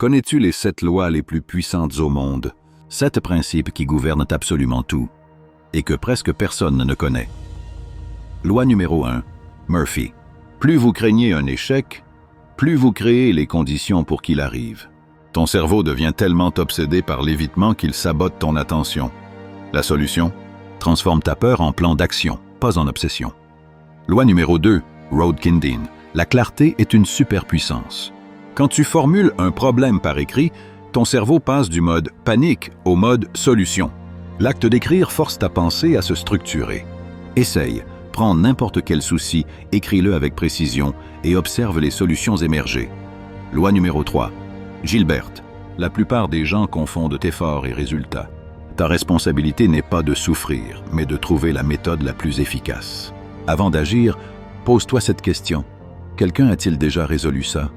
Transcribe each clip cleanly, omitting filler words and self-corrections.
Connais-tu les 7 lois les plus puissantes au monde? 7 principes qui gouvernent absolument tout et que presque personne ne connaît. Loi numéro 1. Murphy. Plus vous craignez un échec, plus vous créez les conditions pour qu'il arrive. Ton cerveau devient tellement obsédé par l'évitement qu'il sabote ton attention. La solution? Transforme ta peur en plan d'action, pas en obsession. Loi numéro 2. Road-Kindin. La clarté est une superpuissance. Quand tu formules un problème par écrit, ton cerveau passe du mode panique au mode solution. L'acte d'écrire force ta pensée à se structurer. Essaye, prends n'importe quel souci, écris-le avec précision et observe les solutions émerger. Loi numéro 3. Gilbert. La plupart des gens confondent effort et résultat. Ta responsabilité n'est pas de souffrir, mais de trouver la méthode la plus efficace. Avant d'agir, pose-toi cette question. Quelqu'un a-t-il déjà résolu ça?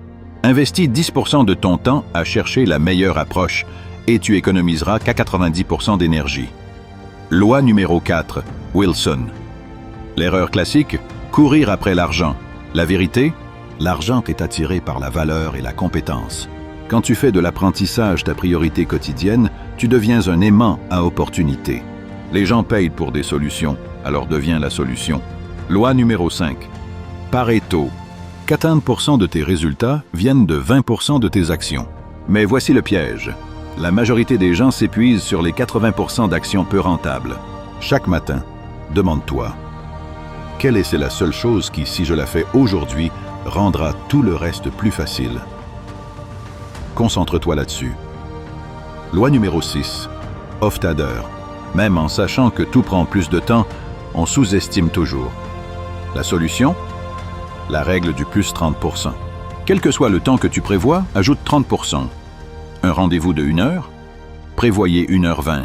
Investis 10% de ton temps à chercher la meilleure approche et tu économiseras qu'à 90% d'énergie. Loi numéro 4. Wilson. L'erreur classique, courir après l'argent. La vérité, l'argent est attiré par la valeur et la compétence. Quand tu fais de l'apprentissage ta priorité quotidienne, tu deviens un aimant à opportunité. Les gens payent pour des solutions, alors deviens la solution. Loi numéro 5. Pareto. 80% de tes résultats viennent de 20% de tes actions. Mais voici le piège. La majorité des gens s'épuisent sur les 80% d'actions peu rentables. Chaque matin, demande-toi, quelle est la seule chose qui, si je la fais aujourd'hui, rendra tout le reste plus facile? Concentre-toi là-dessus. Loi numéro 6. Hofstadter. Même en sachant que tout prend plus de temps, on sous-estime toujours. La solution? La règle du plus 30%. Quel que soit le temps que tu prévois, ajoute 30%. Un rendez-vous de 1 heure? Prévoyez 1h20.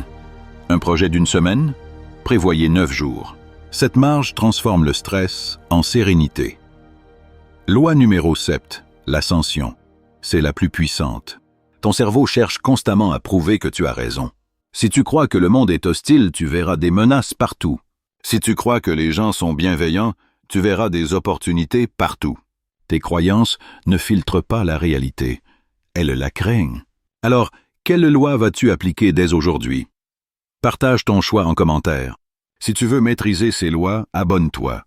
Un projet d'une semaine? Prévoyez 9 jours. Cette marge transforme le stress en sérénité. Loi numéro 7. L'ascension. C'est la plus puissante. Ton cerveau cherche constamment à prouver que tu as raison. Si tu crois que le monde est hostile, tu verras des menaces partout. Si tu crois que les gens sont bienveillants, tu verras des opportunités partout. Tes croyances ne filtrent pas la réalité. Elles la craignent. Alors, quelle loi vas-tu appliquer dès aujourd'hui? Partage ton choix en commentaire. Si tu veux maîtriser ces lois, abonne-toi.